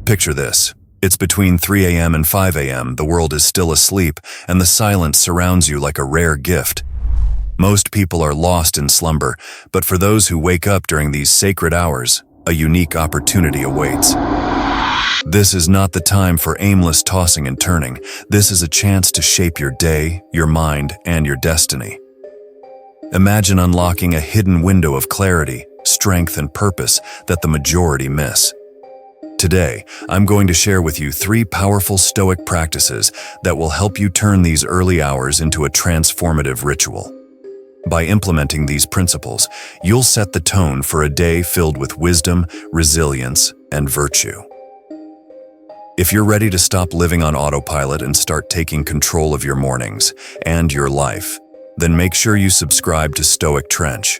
Picture this. It's between 3 a.m. and 5 a.m., the world is still asleep, and the silence surrounds you like a rare gift. Most people are lost in slumber, but for those who wake up during these sacred hours, a unique opportunity awaits. This is not the time for aimless tossing and turning. This is a chance to shape your day, your mind, and your destiny. Imagine unlocking a hidden window of clarity, strength, and purpose that the majority miss. Today, I'm going to share with you 3 powerful Stoic practices that will help you turn these early hours into a transformative ritual. By implementing these principles, you'll set the tone for a day filled with wisdom, resilience, and virtue. If you're ready to stop living on autopilot and start taking control of your mornings and your life, then make sure you subscribe to Stoic Trench.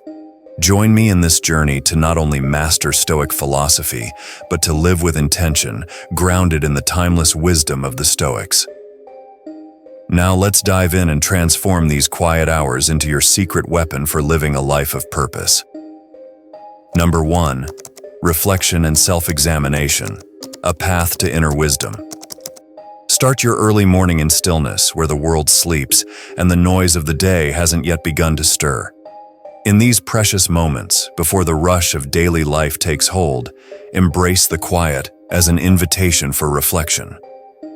Join me in this journey to not only master Stoic philosophy, but to live with intention, grounded in the timeless wisdom of the Stoics. Now let's dive in and transform these quiet hours into your secret weapon for living a life of purpose. Number 1. Reflection and self-examination, a path to inner wisdom. Start your early morning in stillness, where the world sleeps and the noise of the day hasn't yet begun to stir. In these precious moments, before the rush of daily life takes hold, embrace the quiet as an invitation for reflection.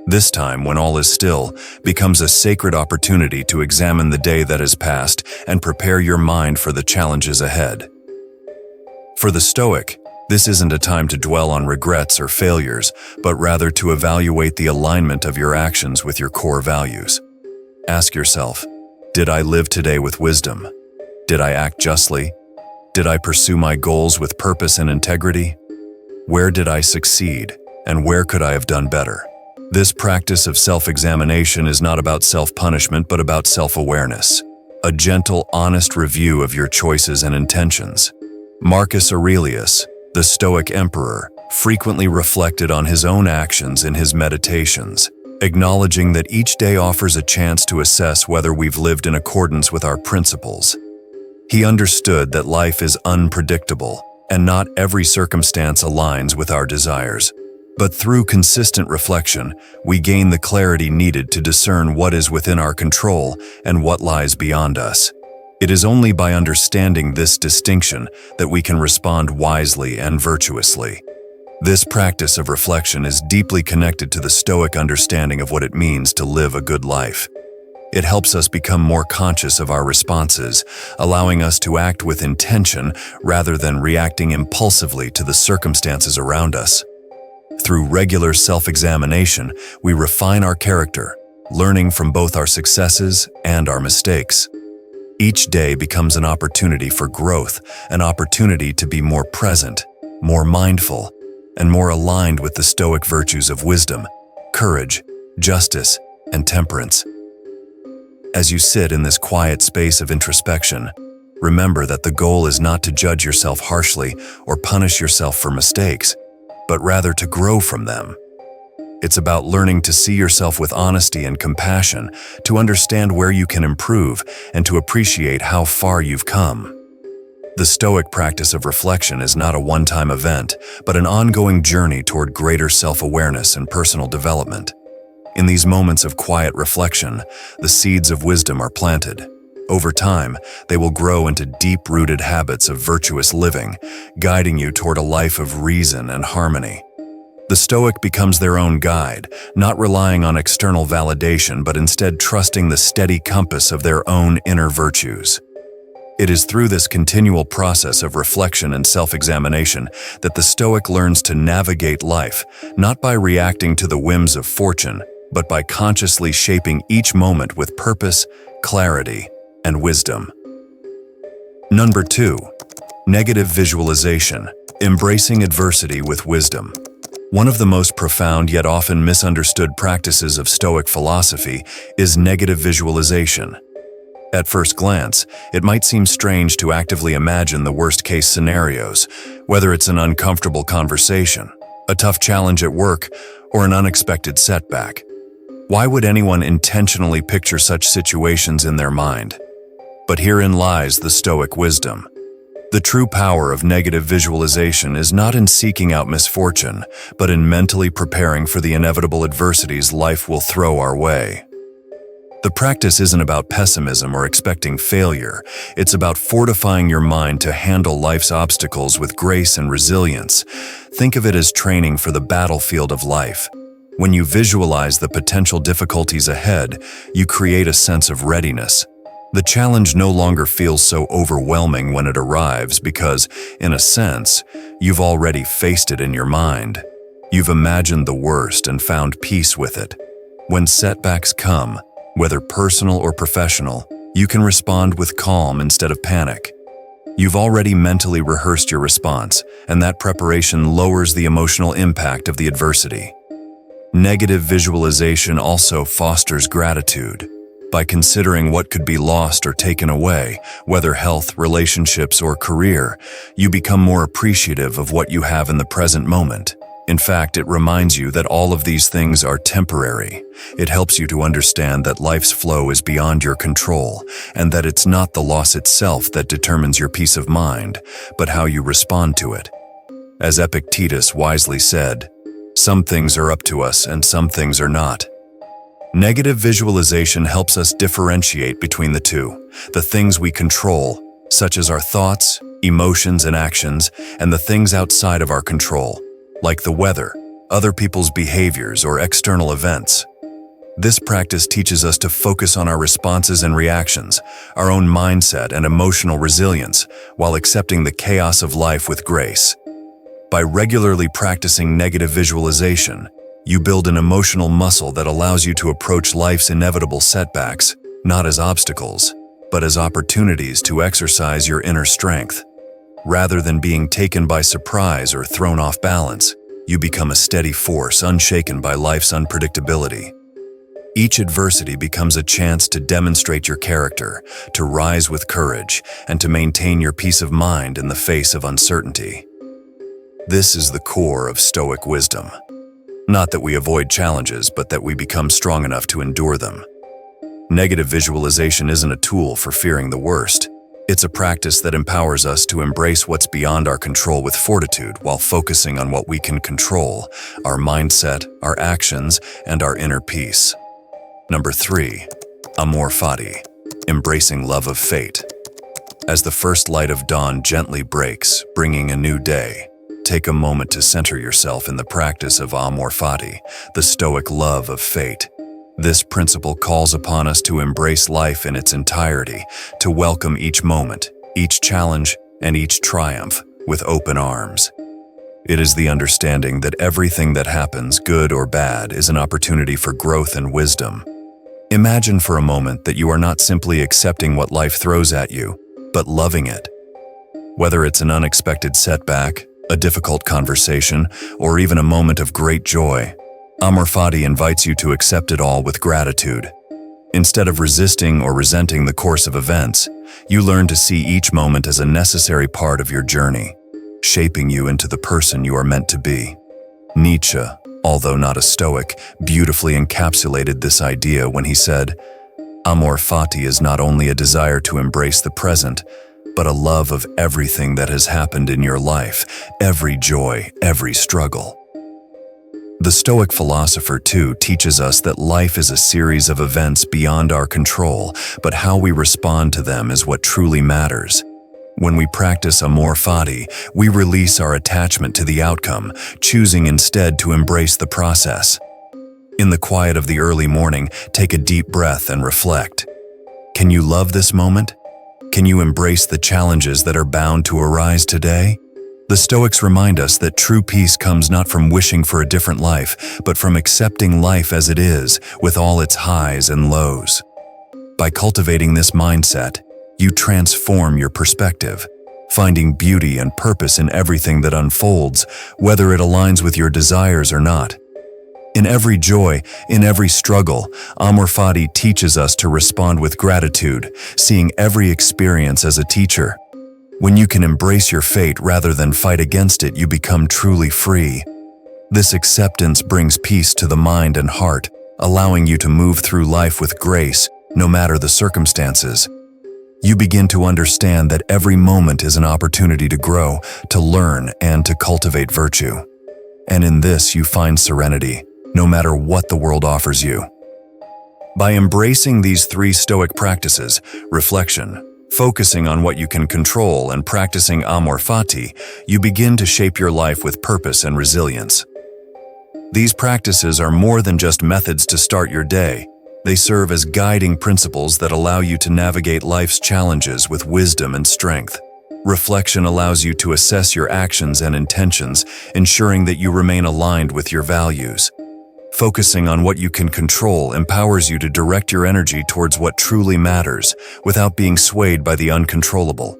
This time, when all is still, becomes a sacred opportunity to examine the day that has passed and prepare your mind for the challenges ahead. For the Stoic, this isn't a time to dwell on regrets or failures, but rather to evaluate the alignment of your actions with your core values. Ask yourself, did I live today with wisdom? Did I act justly? Did I pursue my goals with purpose and integrity? Where did I succeed, and where could I have done better? This practice of self-examination is not about self-punishment, but about self-awareness, a gentle, honest review of your choices and intentions. Marcus Aurelius, the Stoic emperor, frequently reflected on his own actions in his meditations, acknowledging that each day offers a chance to assess whether we've lived in accordance with our principles. He understood that life is unpredictable, and not every circumstance aligns with our desires. But through consistent reflection, we gain the clarity needed to discern what is within our control and what lies beyond us. It is only by understanding this distinction that we can respond wisely and virtuously. This practice of reflection is deeply connected to the Stoic understanding of what it means to live a good life. It helps us become more conscious of our responses, allowing us to act with intention rather than reacting impulsively to the circumstances around us. Through regular self-examination, we refine our character, learning from both our successes and our mistakes. Each day becomes an opportunity for growth, an opportunity to be more present, more mindful, and more aligned with the Stoic virtues of wisdom, courage, justice, and temperance. As you sit in this quiet space of introspection, remember that the goal is not to judge yourself harshly or punish yourself for mistakes, but rather to grow from them. It's about learning to see yourself with honesty and compassion, to understand where you can improve, and to appreciate how far you've come. The Stoic practice of reflection is not a one-time event, but an ongoing journey toward greater self-awareness and personal development. In these moments of quiet reflection, the seeds of wisdom are planted. Over time, they will grow into deep-rooted habits of virtuous living, guiding you toward a life of reason and harmony. The Stoic becomes their own guide, not relying on external validation, but instead trusting the steady compass of their own inner virtues. It is through this continual process of reflection and self-examination that the Stoic learns to navigate life, not by reacting to the whims of fortune, but by consciously shaping each moment with purpose, clarity, and wisdom. Number 2. Negative visualization, embracing adversity with wisdom. One of the most profound yet often misunderstood practices of Stoic philosophy is negative visualization. At first glance, it might seem strange to actively imagine the worst-case scenarios, whether it's an uncomfortable conversation, a tough challenge at work, or an unexpected setback. Why would anyone intentionally picture such situations in their mind? But herein lies the Stoic wisdom. The true power of negative visualization is not in seeking out misfortune, but in mentally preparing for the inevitable adversities life will throw our way. The practice isn't about pessimism or expecting failure. It's about fortifying your mind to handle life's obstacles with grace and resilience. Think of it as training for the battlefield of life. When you visualize the potential difficulties ahead, you create a sense of readiness. The challenge no longer feels so overwhelming when it arrives because, in a sense, you've already faced it in your mind. You've imagined the worst and found peace with it. When setbacks come, whether personal or professional, you can respond with calm instead of panic. You've already mentally rehearsed your response, and that preparation lowers the emotional impact of the adversity. Negative visualization also fosters gratitude. By considering what could be lost or taken away, whether health, relationships, or career, you become more appreciative of what you have in the present moment. In fact, it reminds you that all of these things are temporary. It helps you to understand that life's flow is beyond your control, and that it's not the loss itself that determines your peace of mind, but how you respond to it. As Epictetus wisely said, "Some things are up to us and some things are not." Negative visualization helps us differentiate between the two, the things we control, such as our thoughts, emotions, and actions, and the things outside of our control, like the weather, other people's behaviors, or external events. This practice teaches us to focus on our responses and reactions, our own mindset and emotional resilience, while accepting the chaos of life with grace. By regularly practicing negative visualization, you build an emotional muscle that allows you to approach life's inevitable setbacks, not as obstacles, but as opportunities to exercise your inner strength. Rather than being taken by surprise or thrown off balance, you become a steady force unshaken by life's unpredictability. Each adversity becomes a chance to demonstrate your character, to rise with courage, and to maintain your peace of mind in the face of uncertainty. This is the core of Stoic wisdom. Not that we avoid challenges, but that we become strong enough to endure them. Negative visualization isn't a tool for fearing the worst. It's a practice that empowers us to embrace what's beyond our control with fortitude while focusing on what we can control, our mindset, our actions, and our inner peace. Number 3. Amor Fati, embracing love of fate. As the first light of dawn gently breaks, bringing a new day, take a moment to center yourself in the practice of Amor Fati, the Stoic love of fate. This principle calls upon us to embrace life in its entirety, to welcome each moment, each challenge, and each triumph with open arms. It is the understanding that everything that happens, good or bad, is an opportunity for growth and wisdom. Imagine for a moment that you are not simply accepting what life throws at you, but loving it. Whether it's an unexpected setback, a difficult conversation, or even a moment of great joy, Amor Fati invites you to accept it all with gratitude. Instead of resisting or resenting the course of events, you learn to see each moment as a necessary part of your journey, shaping you into the person you are meant to be. Nietzsche, although not a Stoic, beautifully encapsulated this idea when he said, "Amor Fati is not only a desire to embrace the present, but a love of everything that has happened in your life, every joy, every struggle." The Stoic philosopher, too, teaches us that life is a series of events beyond our control, but how we respond to them is what truly matters. When we practice Amor Fati, we release our attachment to the outcome, choosing instead to embrace the process. In the quiet of the early morning, take a deep breath and reflect. Can you love this moment? Can you embrace the challenges that are bound to arise today? The Stoics remind us that true peace comes not from wishing for a different life, but from accepting life as it is, with all its highs and lows. By cultivating this mindset, you transform your perspective, finding beauty and purpose in everything that unfolds, whether it aligns with your desires or not. In every joy, in every struggle, Amor Fati teaches us to respond with gratitude, seeing every experience as a teacher. When you can embrace your fate rather than fight against it, you become truly free. This acceptance brings peace to the mind and heart, allowing you to move through life with grace, no matter the circumstances. You begin to understand that every moment is an opportunity to grow, to learn, and to cultivate virtue. And in this you find serenity, no matter what the world offers you. By embracing these 3 Stoic practices, reflection, focusing on what you can control, and practicing Amor Fati, you begin to shape your life with purpose and resilience. These practices are more than just methods to start your day. They serve as guiding principles that allow you to navigate life's challenges with wisdom and strength. Reflection allows you to assess your actions and intentions, ensuring that you remain aligned with your values. Focusing on what you can control empowers you to direct your energy towards what truly matters, without being swayed by the uncontrollable.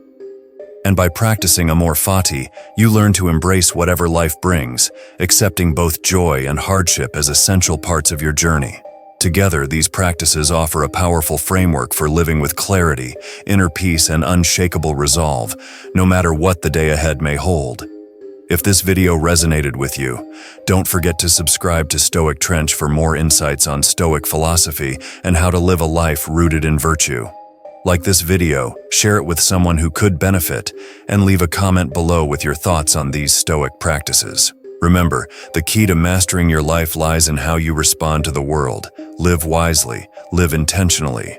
And by practicing Amor Fati, you learn to embrace whatever life brings, accepting both joy and hardship as essential parts of your journey. Together, these practices offer a powerful framework for living with clarity, inner peace, and unshakable resolve, no matter what the day ahead may hold. If this video resonated with you, don't forget to subscribe to Stoic Trench for more insights on Stoic philosophy and how to live a life rooted in virtue. Like this video, share it with someone who could benefit, and leave a comment below with your thoughts on these Stoic practices. Remember, the key to mastering your life lies in how you respond to the world. Live wisely, live intentionally,